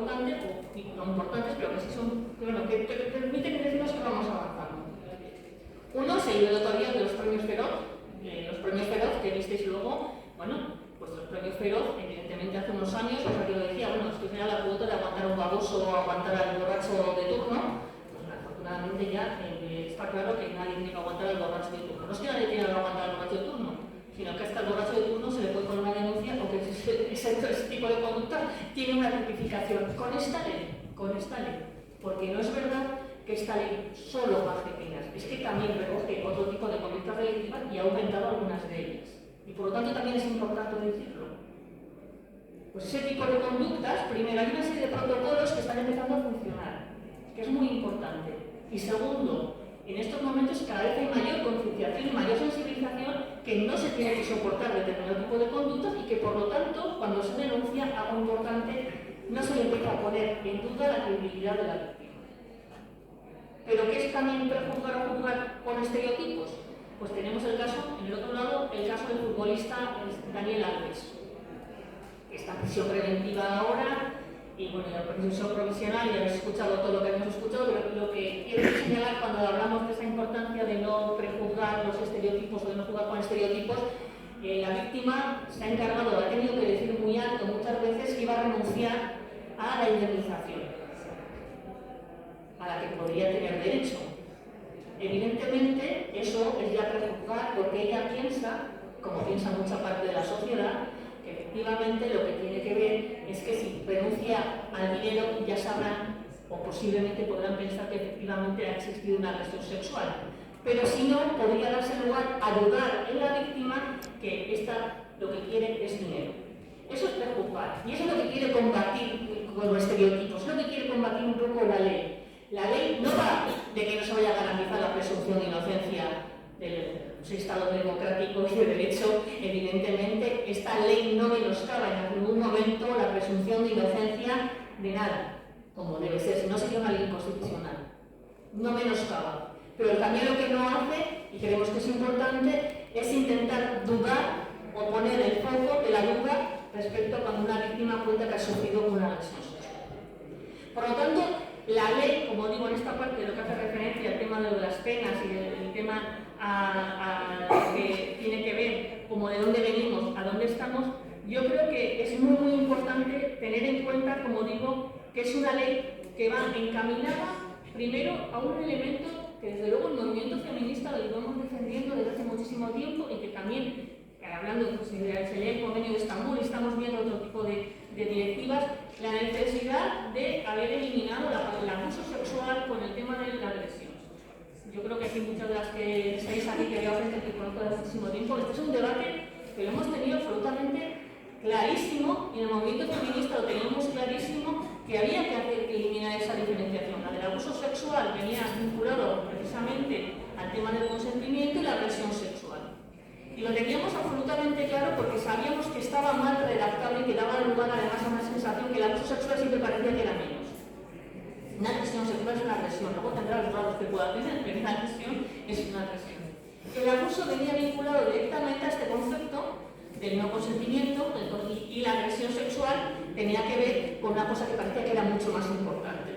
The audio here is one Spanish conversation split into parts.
importante, o no importantes, pero que sí son, bueno, que permiten que decimos que vamos avanzando. Uno es el todavía de los premios Feroz, que visteis luego. Bueno, pues los premios Feroz, evidentemente hace unos años, o sea que lo decía, bueno, esto era la cuota de aguantar un baboso o aguantar al borracho de turno. Pues afortunadamente ya está claro que nadie tiene que aguantar al borracho de turno. No es que nadie tiene que aguantar al borracho de turno, sino que hasta el borracho de turno se le puede poner una denuncia o que ese tipo de conducta tiene una tipificación con esta ley, porque no es verdad que esta ley solo baje penas, es que también recoge otro tipo de conductas delictivas y ha aumentado algunas de ellas. Y por lo tanto también es importante decirlo. Pues ese tipo de conductas, primero, hay una serie de protocolos que están empezando a funcionar, que es muy importante. Y segundo, en estos momentos cada vez hay mayor concienciación y mayor sensibilización que no se tiene que soportar determinado tipo de conductas y que por lo tanto, cuando se denuncia algo importante, no se le empieza a poner en duda la credibilidad de la víctima. ¿Pero qué es también prejuzgar o juzgar con estereotipos? Pues tenemos el caso, en el otro lado, el caso del futbolista Daniel Alves, que está en prisión preventiva ahora, y bueno, la prisión provisional, ya habéis escuchado todo lo que hemos escuchado, pero lo que quiero señalar cuando hablamos de esa importancia de no prejuzgar los estereotipos o de no jugar con estereotipos, la víctima se ha encargado, ha tenido que decir muy alto muchas veces que iba a renunciar a la indemnización a la que podría tener derecho. Evidentemente, eso es ya prejuzgar porque ella piensa, como piensa mucha parte de la sociedad, que efectivamente lo que tiene que ver es que si renuncia al dinero ya sabrán o posiblemente podrán pensar que efectivamente ha existido una agresión sexual. Pero si no, podría darse lugar a dudar en la víctima que esta lo que quiere es dinero. Eso es prejuzgar y eso es lo que quiere combatir con los estereotipos, es lo que quiere combatir un poco la ley. La ley no va de que no se vaya a garantizar la presunción de inocencia del Estado democrático y de derecho. Evidentemente, esta ley no menoscaba en ningún momento la presunción de inocencia de nada, como debe ser, si no sería una ley inconstitucional. No menoscaba. Pero también lo que no hace, y creemos que es importante, es intentar dudar o poner el foco de la duda respecto a cuando una víctima cuenta que ha sufrido una agresión sexual. Por lo tanto, la ley, como digo en esta parte, lo que hace referencia al tema de las penas y el tema a lo que tiene que ver como de dónde venimos, a dónde estamos, yo creo que es muy muy importante tener en cuenta, como digo, que es una ley que va encaminada primero a un elemento que desde luego el movimiento feminista lo llevamos defendiendo desde hace muchísimo tiempo y que también, hablando pues, se lee el convenio de Estambul y estamos viendo otro tipo de directivas, la necesidad de haber eliminado el abuso sexual con el tema de la agresión. Yo creo que aquí muchas de las que estáis aquí, que veo gente que conozco desde muchísimo tiempo, este es un debate que lo hemos tenido absolutamente clarísimo y en el movimiento feminista lo teníamos clarísimo que había que eliminar esa diferenciación. La del abuso sexual venía vinculado precisamente al tema del consentimiento y la agresión sexual. Y lo teníamos absolutamente claro porque sabíamos que estaba mal redactado y que daba lugar además a una sensación que el abuso sexual siempre parecía que era menos. Una agresión sexual es una agresión, luego tendrá los grados que pueda tener, pero una agresión es una agresión. El abuso venía vinculado directamente a este concepto del no consentimiento y la agresión sexual tenía que ver con una cosa que parecía que era mucho más importante.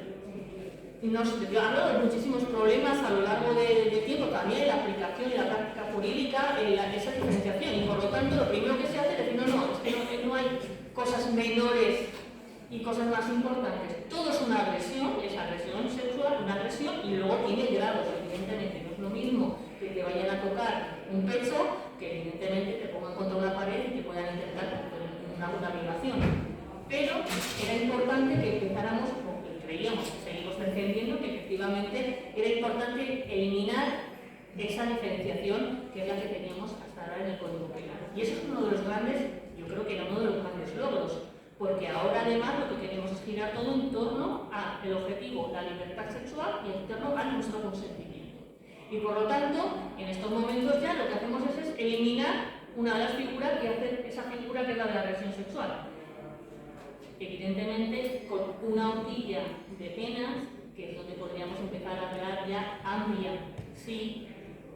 Yo hablo de muchísimos problemas a lo largo del tiempo, también la aplicación y la práctica jurídica, esa diferenciación, y por lo tanto lo primero que se hace es decir, es que no hay cosas menores y cosas más importantes. Todo es una agresión sexual, una agresión, y luego tiene grados, evidentemente. No es lo mismo que te vayan a tocar un pecho que evidentemente te pongan contra una pared y te puedan intentar una violación. Pero era importante que empezáramos, porque creíamos que seguimos defendiendo que efectivamente era importante eliminar esa diferenciación que es la que teníamos hasta ahora en el Código Penal. Y eso es uno de los grandes, yo creo que era uno de los grandes logros, porque ahora además lo que queremos es girar todo en torno al objetivo, la libertad sexual y en torno a nuestro consentimiento. Y por lo tanto, en estos momentos ya lo que hacemos es eliminar una de las figuras que hace esa figura que es la de la agresión sexual. Evidentemente, con una horquilla de penas, que es donde podríamos empezar a hablar ya amplia, sí,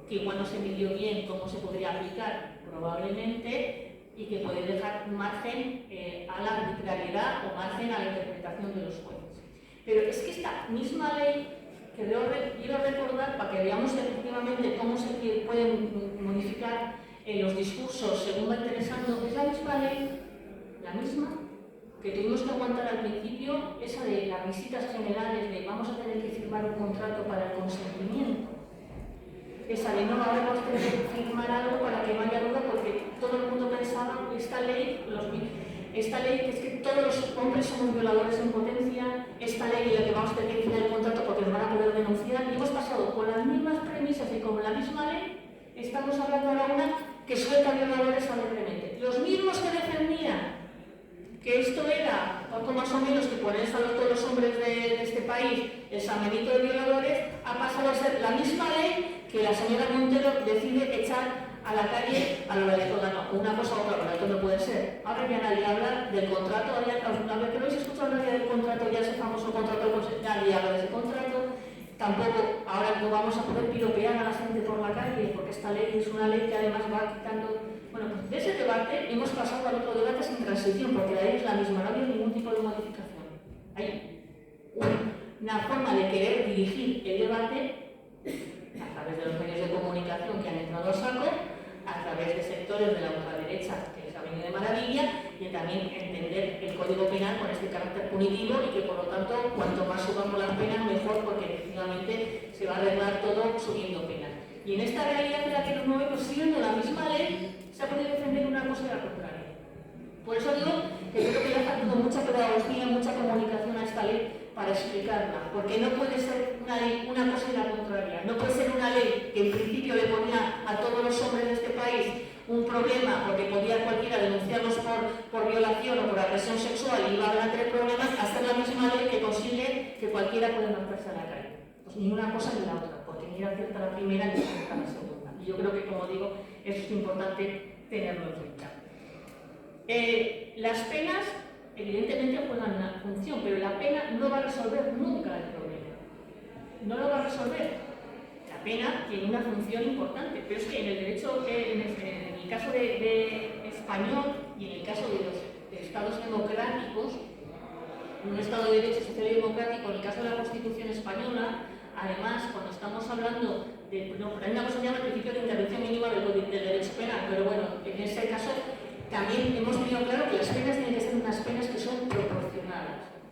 que igual no se midió bien cómo se podría aplicar, probablemente, y que puede dejar margen a la arbitrariedad o margen a la interpretación de los jueces. Pero es que esta misma ley, que quiero recordar para que veamos efectivamente cómo se pueden modificar los discursos según va interesando, es la misma ley, la misma, que tuvimos que aguantar al principio, esa de las visitas generales de vamos a tener que firmar un contrato para el consentimiento. Esa de no, ahora vamos a tener que firmar algo para que no haya duda, porque todo el mundo pensaba esta ley que es que todos los hombres somos violadores en potencia, esta ley en la que vamos a tener que firmar el contrato porque nos van a poder denunciar, y hemos pasado con las mismas premisas y con la misma ley, estamos hablando ahora una que suelta violadores alegremente. Los mismos que defendían que esto era poco más o menos que ponerse a todos los hombres de este país el samenito de violadores, ha pasado a ser la misma ley que la señora Montero decide echar a la calle a la de toda. No, una cosa u otra, esto no puede ser. Ahora ya nadie habla del contrato, a ver, que no habéis escuchado nadie del contrato, ya ese famoso contrato, nadie habla de ese contrato. Tampoco ahora no vamos a poder piropear a la gente por la calle, porque esta ley es una ley que además va quitando. Bueno, pues de ese debate hemos pasado al otro debate sin transición, porque la ley es la misma, no ha habido ningún tipo de modificación. Hay una forma de querer dirigir el debate a través de los medios de comunicación que han entrado a saco, a través de sectores de la ultraderecha que les ha venido de maravilla, y también entender el Código Penal con este carácter punitivo y que por lo tanto cuanto más subamos las penas mejor, porque efectivamente se va a arreglar todo subiendo penas. Y en esta realidad en la que nos movemos, siguiendo la misma ley, se ha podido defender una cosa y la contraria. Por eso digo que creo que le ha faltado mucha pedagogía, mucha comunicación a esta ley para explicarla, porque no puede ser una ley una cosa y la contraria. No puede ser una ley que en principio le ponía a todos los hombres de este país un problema porque podía cualquiera denunciarlos por violación o por agresión sexual y iba a haber tres problemas, hasta la misma ley que consigue que cualquiera pueda marcharse a la calle. Pues ni una cosa ni la otra, porque ni era cierta la primera ni cierta la segunda. Y yo creo que, como digo, eso es importante tenerlo en cuenta. Las penas evidentemente juegan una función, pero la pena no va a resolver nunca el problema. No lo va a resolver. La pena tiene una función importante, pero es que en el derecho, en el caso de español y en el caso de los estados democráticos, un estado de derecho social y democrático, en el caso de la Constitución española, además, cuando estamos hablando de, hay una cosa que se llama el principio de intervención mínima del derecho penal, pero bueno, en ese caso también hemos tenido claro que las penas tienen que ser unas penas que son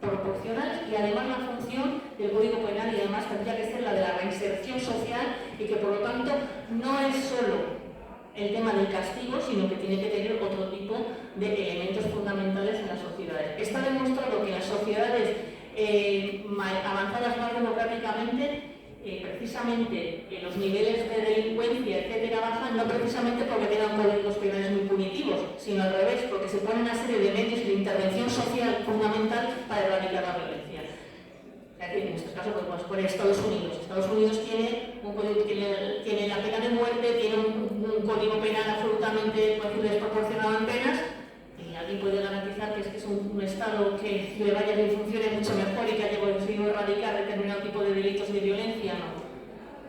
proporcionales y además la función del Código Penal y además tendría que ser la de la reinserción social y que por lo tanto no es solo el tema del castigo, sino que tiene que tener otro tipo de elementos fundamentales en las sociedades. Está demostrado que en las sociedades avanzadas más democráticamente, precisamente los niveles de delincuencia, etcétera, bajan, no precisamente porque tengan códigos penales muy punitivos, sino al revés, porque se ponen una serie de medios de intervención social fundamental para erradicar la violencia. Es decir, en este caso podemos poner Estados Unidos. Estados Unidos tiene la pena de muerte, tiene un código penal absolutamente desproporcionado en penas, y alguien puede garantizar que es un Estado que le vaya bien, funcione mucho mejor y que haya conseguido erradicar determinado tipo de delitos de violencia. No.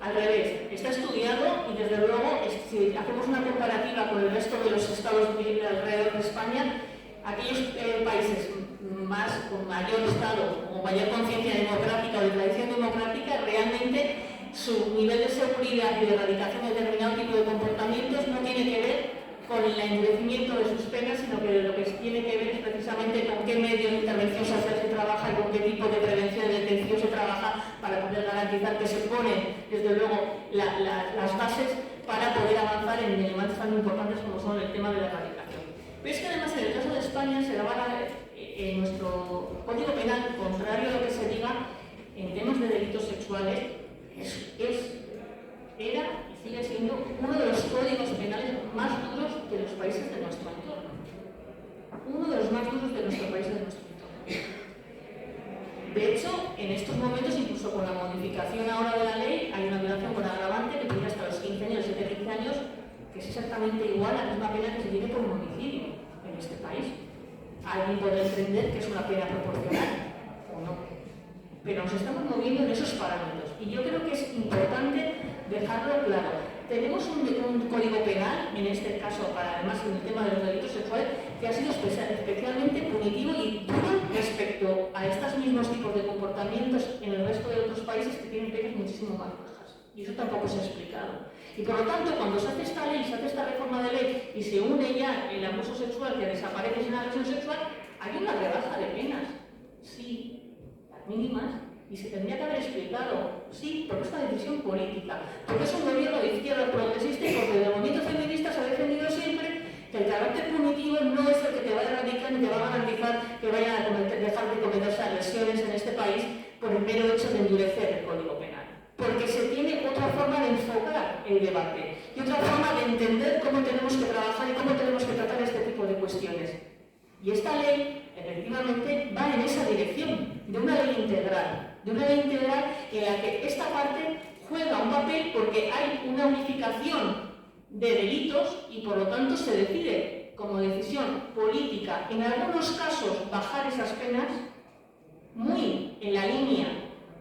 Al revés, está estudiado y desde luego, si hacemos una comparativa con el resto de los estados alrededor de España, aquellos países con mayor estado o mayor conciencia democrática o de tradición democrática, realmente su nivel de seguridad y de erradicación de determinado tipo de comportamientos no tiene que ver con el endurecimiento de sus penas, sino que lo que tiene que ver es precisamente con qué medio de intervención social se trabaja y con qué tipo de prevención y detención se trabaja para poder garantizar que se ponen, desde luego, las bases para poder avanzar en elementos tan importantes como son el tema de la erradicación. Pero es que además en el caso de España se daba en nuestro Código Penal, contrario a lo que se diga en temas de delitos sexuales, era y sigue siendo uno de los códigos penales más duros de los países de nuestro entorno. Uno de los más duros de nuestro país, de nuestro entorno. De hecho, en estos momentos, incluso con la modificación ahora de la ley, hay una violación con agravante que tiene hasta los 15 años, 7-15 años, que es exactamente igual a la misma pena que se tiene por un homicidio en este país. Alguien podrá entender que es una pena proporcional o no, pero nos estamos moviendo en esos parámetros y yo creo que es importante dejarlo claro. tenemos un código penal, en este caso, además en el tema de los delitos sexuales, que ha sido especialmente punitivo y duro respecto a estos mismos tipos de comportamientos en el resto de otros países que tienen penas muchísimo más bajas. Y eso tampoco se ha explicado. Y por lo tanto, cuando se hace esta ley, se hace esta reforma de ley y se une ya el abuso sexual que desaparece sin agresión sexual, hay una rebaja de penas. Sí, las mínimas. Y se tendría que haber explicado, sí, por esta decisión política, porque es un gobierno de izquierda progresista y porque el movimiento feminista se ha defendido siempre que el carácter punitivo no es el que te va a erradicar ni te va a garantizar que vayan a dejar de cometerse agresiones en este país por el mero hecho de endurecer el Código Penal. Porque se tiene otra forma de enfocar el debate y otra forma de entender cómo tenemos que trabajar y cómo tenemos que tratar este tipo de cuestiones. Y esta ley, efectivamente, va en esa dirección, de una ley integral en la que esta parte juega un papel porque hay una unificación de delitos y por lo tanto se decide como decisión política, en algunos casos, bajar esas penas, muy en la línea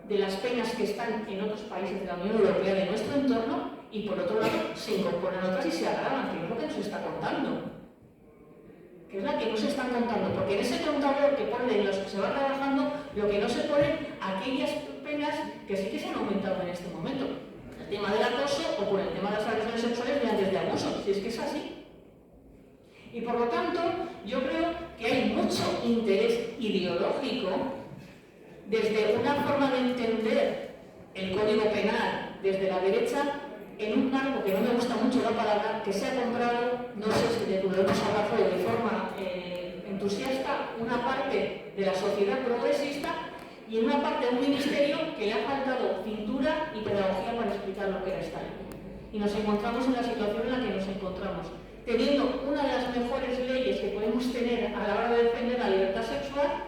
de las penas que están en otros países de la Unión Europea, de nuestro entorno, y por otro lado se incorporan otras y se agravan, que es lo que nos está contando. Que es la que no se están contando, porque en ese contador que ponen los que se va trabajando, lo que no se ponen aquellas penas que sí que se han aumentado en este momento. El tema del acoso o por el tema de las agresiones sexuales de antes de abuso, si es que es así. Y por lo tanto, yo creo que hay mucho interés ideológico desde una forma de entender el Código Penal desde la derecha en un marco que no me gusta mucho la palabra, que se ha comprado, no sé si de tu lo hemos hablado de forma entusiasta, una parte de la sociedad progresista y en una parte de un ministerio que le ha faltado cintura y pedagogía para explicar lo que era esta ley. Y nos encontramos en la situación en la que nos encontramos, teniendo una de las mejores leyes que podemos tener a la hora de defender la libertad sexual,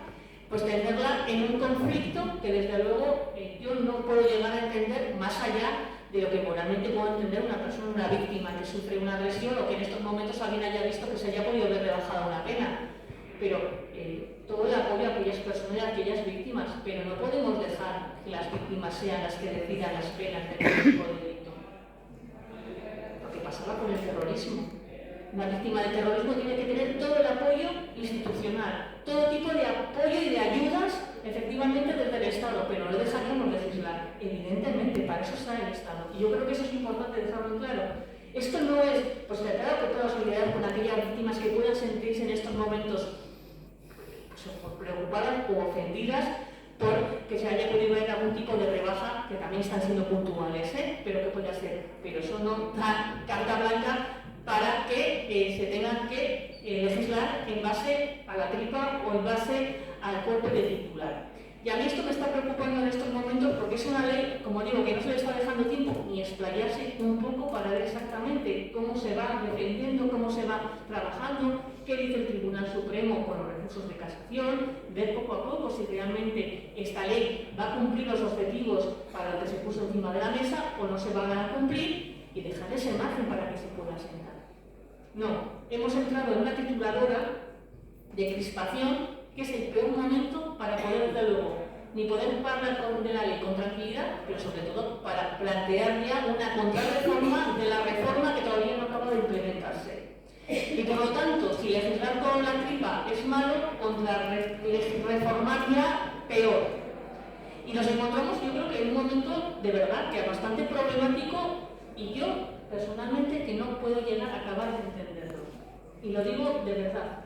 pues tenerla en un conflicto que desde luego yo no puedo llegar a entender más allá de lo que moralmente puedo entender una persona, una víctima que sufre una agresión o que en estos momentos alguien haya visto que se haya podido ver rebajada una pena. Pero todo el apoyo a aquellas personas y a aquellas víctimas, pero no podemos dejar que las víctimas sean las que decidan las penas de este tipo de delito. Lo que pasaba con el terrorismo. Una víctima de terrorismo tiene que tener todo el apoyo institucional, todo tipo de apoyo y de ayudas, efectivamente, desde el Estado, pero no le dejaríamos legislar. Evidentemente, para eso está el Estado. Y yo creo que eso es importante dejarlo en claro. Esto no es, pues claro que toda solidaridad con aquellas víctimas que puedan sentirse en estos momentos pues, preocupadas o ofendidas por que se haya podido ver algún tipo de rebaja, que también están siendo puntuales, pero que puede hacer. Pero eso no da carta blanca para que se tengan que legislar en base a la tripa o en base al cuerpo de titular. Y a mí esto me está preocupando en estos momentos porque es una ley, como digo, que no se le está dejando tiempo ni explayarse un poco para ver exactamente cómo se va defendiendo, cómo se va trabajando, qué dice el Tribunal Supremo con los recursos de casación, ver poco a poco si realmente esta ley va a cumplir los objetivos para los que se puso encima de la mesa o no se van a cumplir y dejar ese margen para que se pueda sentar. No, hemos entrado en una trituradora de crispación que es el peor momento para poder, desde luego, ni poder hablar de la ley con tranquilidad, pero sobre todo para plantear ya una contrarreforma de la reforma que todavía no acaba de implementarse. Y por lo tanto, si legislar con la tripa es malo, reformar ya peor. Y nos encontramos, yo creo que en un momento de verdad que es bastante problemático y yo personalmente que no puedo llegar a acabar de entenderlo. Y lo digo de verdad.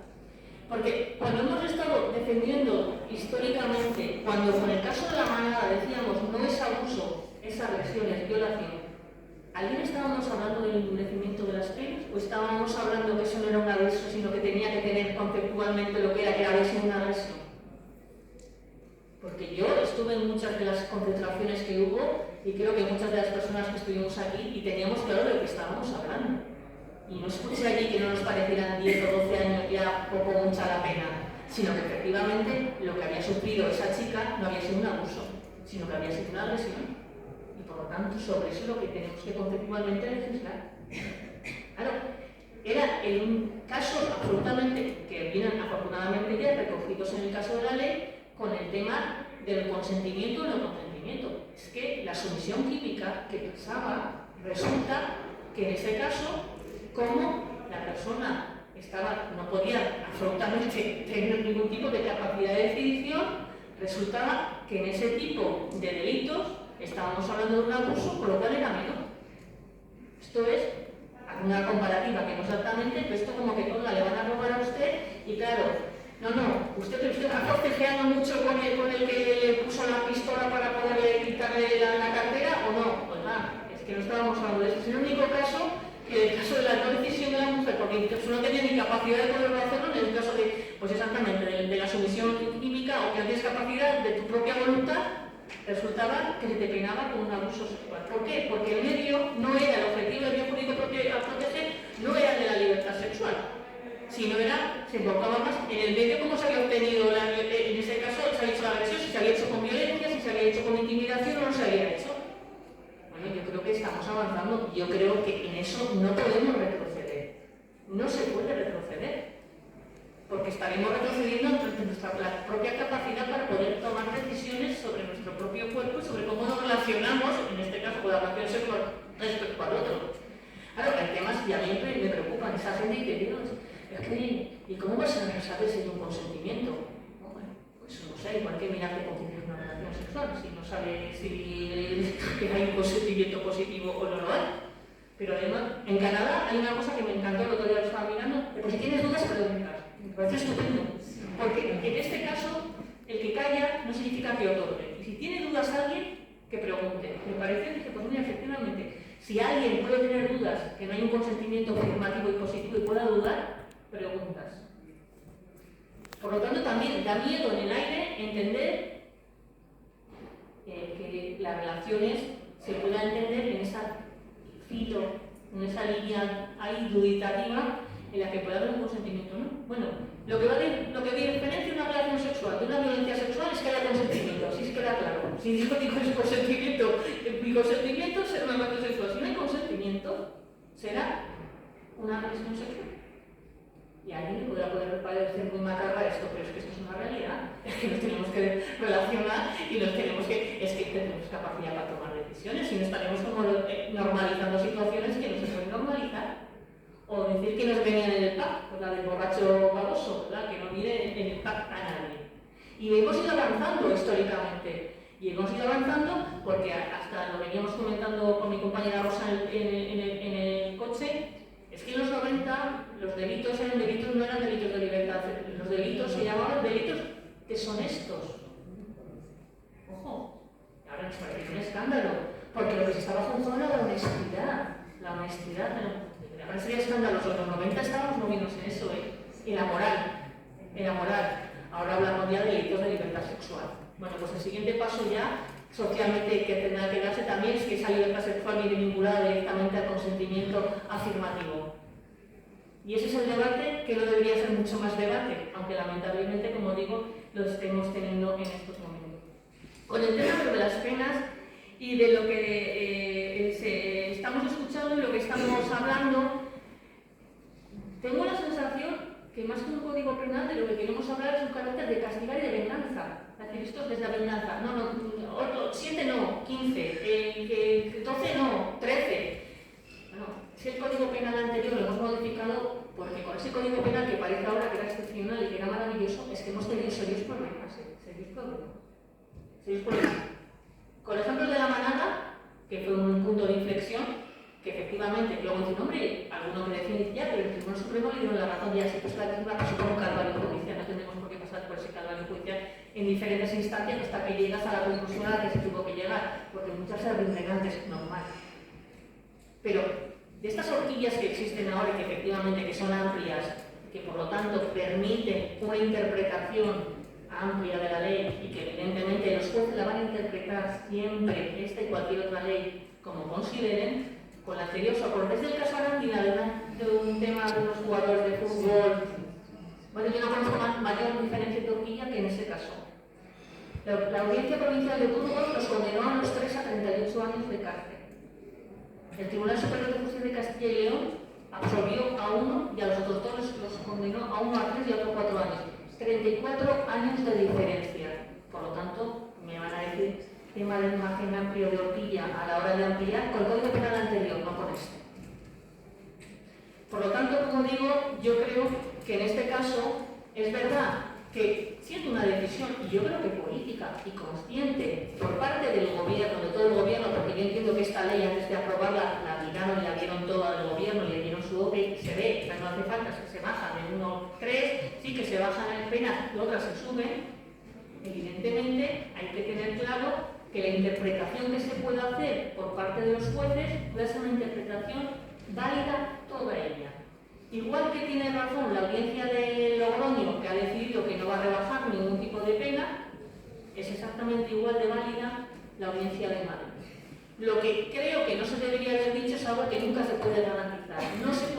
Porque cuando hemos estado defendiendo históricamente, cuando con el caso de la manada decíamos no es abuso, es agresión, es violación, ¿alguien estábamos hablando del endurecimiento de las penas? ¿O estábamos hablando que eso no era un abuso, sino que tenía que tener conceptualmente lo que era que había sido una agresión? Porque yo estuve en muchas de las concentraciones que hubo y creo que muchas de las personas que estuvimos aquí y teníamos claro de lo que estábamos hablando. Y no escuché allí que no nos parecieran 10 o 12 años ya poco mucha la pena, sino que efectivamente lo que había sufrido esa chica no había sido un abuso, sino que había sido una agresión. Y por lo tanto, sobre eso es lo que tenemos que conceptualmente legislar. Claro, era un caso absolutamente que vienen afortunadamente ya recogidos en el caso de la ley con el tema del consentimiento o no consentimiento. Es que la sumisión química que pasaba resulta que en ese caso, como la persona no podía absolutamente tener ningún tipo de capacidad de decisión, resultaba que en ese tipo de delitos estábamos hablando de un abuso, con lo cual era menor. Esto es una comparativa que no exactamente, pero esto como que le van a robar a usted y claro, usted está forcejeando mucho con el que le puso la pistola para poderle quitarle la cartera o no. Pues nada, es que no estábamos hablando de eso. Es el único caso que el caso de la no decisión de la mujer, porque incluso no tenía ni capacidad de poderlo hacerlo, en el caso de, pues exactamente, de la sumisión química o que no tienes capacidad de tu propia voluntad, resultaba que se te penaba con un abuso sexual. ¿Por qué? Porque el medio no era el objetivo del bien jurídico a proteger, no era el de la libertad sexual, sino se enfocaba más en el medio cómo se había obtenido, en ese caso se había hecho la agresión, si se había hecho con violencia, si se había hecho con intimidación o no se había hecho. Bueno, yo creo que estamos avanzando, yo creo que en eso no podemos retroceder, no se puede retroceder, porque estaremos retrocediendo ante nuestra propia capacidad para poder tomar decisiones sobre nuestro propio cuerpo y sobre cómo nos relacionamos, en este caso con la relación sexual respecto al otro. Claro, hay temas que a mí me preocupan, esa gente que Dios, es que, ¿y cómo vas a saber si hay un consentimiento? Bueno, pues no sé, igual que mirarte con quién tienes una relación sexual, si no sabes si hay un consentimiento positivo o no lo hay. Pero además, en Canadá hay una cosa que me encantó, el otro día lo estaba mirando, pero si tienes dudas, preguntas. Me parece estupendo, porque en este caso, el que calla no significa que otorgue. Y si tiene dudas alguien, que pregunte. Me parece que, pues mira, efectivamente, si alguien puede tener dudas, que no hay un consentimiento afirmativo y positivo y pueda dudar, preguntas. Por lo tanto, también da miedo en el aire entender que las relaciones se puedan entender en esa filo, en esa línea ahí duditativa en la que puede haber un consentimiento, ¿no? Bueno, lo que diferencia una relación sexual de una violencia sexual es que haya consentimiento, así se queda claro. Si digo es consentimiento, mi consentimiento será una relación sexual. Si no hay consentimiento, será una agresión sexual. Y a alguien le podrá parecer muy macarra esto, pero es que esto es una realidad. Es que nos tenemos que relacionar y tenemos capacidad para tomar decisiones y no estaremos como normalizando situaciones que no se pueden normalizar. O decir que nos venían en el pack, pues la del borracho baboso, ¿verdad? Que no mire en el pack a nadie. Y hemos ido avanzando históricamente. Y hemos ido avanzando porque hasta lo veníamos comentando con mi compañera Rosa en el coche, es que en los 90 los delitos no eran delitos de libertad, los delitos se llamaban delitos deshonestos. Ojo, ahora nos parece un escándalo, porque lo que se estaba juzgando era la honestidad. La honestidad, ahora sería escandaloso, en los 90 estábamos moviéndonos en eso, en la moral. Ahora hablamos ya de delitos de libertad sexual. Bueno, pues el siguiente paso ya, socialmente, que tendrá que darse también es que esa libertad sexual viene vinculada directamente al consentimiento afirmativo. Y ese es el debate que no debería ser mucho más debate, aunque lamentablemente, como digo, lo estemos teniendo en estos momentos. Con el tema de las penas y de lo que estamos escuchando y lo que estamos hablando, tengo la sensación que más que un código penal de lo que queremos hablar es un carácter de castigar y de venganza. Es decir, esto es desde la venganza. No, 7 no, 15, 12 no, 13. Bueno, si el código penal anterior lo hemos modificado, porque con ese código penal que parece ahora que era excepcional y que era maravilloso, es que hemos tenido serios problemas. Serios problemas. Con el ejemplo de la manada, que fue un punto de inflexión, que efectivamente, luego dice, hombre, alguno que decía, ya, pero el Tribunal Supremo le dieron la razón, ya, si pues la misma pasó por un calvario judicial, no tenemos por qué pasar por ese calvario judicial en diferentes instancias hasta que llegas a la conclusión a la que se tuvo que llegar, porque muchas se reintegran, es normal. Pero de estas horquillas que existen ahora y que efectivamente que son amplias, que por lo tanto permiten una interpretación amplia de la ley y que evidentemente los jueces la van a interpretar siempre, esta y cualquier otra ley, como consideren, con la anterior soporte. Desde el caso Arandina, de un tema de unos jugadores de fútbol, bueno, yo no conozco mayor diferencia de horquilla que en ese caso. La Audiencia Provincial de Burgos los condenó a los 3 a 38 años de cárcel. El Tribunal Superior de Justicia de Castilla y León absolvió a uno y a los otros dos los condenó a uno a 3 y a otro 4 años. 34 años de diferencia. Por lo tanto, me van a decir tema del margen amplio de horquilla a la hora de ampliar con el código penal anterior, no con este. Por lo tanto, como digo, yo creo que en este caso es verdad que siendo una decisión, y yo creo que política y consciente por parte del gobierno, de todo el gobierno, porque yo entiendo que esta ley antes de aprobarla la miraron y la vieron toda del gobierno, le dieron su obra y se ve, no hace falta que se bajan de 1,3, sí que se bajan en penas y otras se suben. Evidentemente hay que tener claro que la interpretación que se pueda hacer por parte de los jueces puede ser una interpretación válida toda ella. Igual que tiene razón la audiencia de Logroño, que ha decidido que no va a rebajar ningún tipo de pena, es exactamente igual de válida la audiencia de Madrid. Lo que creo que no se debería haber dicho es algo que nunca se puede garantizar. No se puede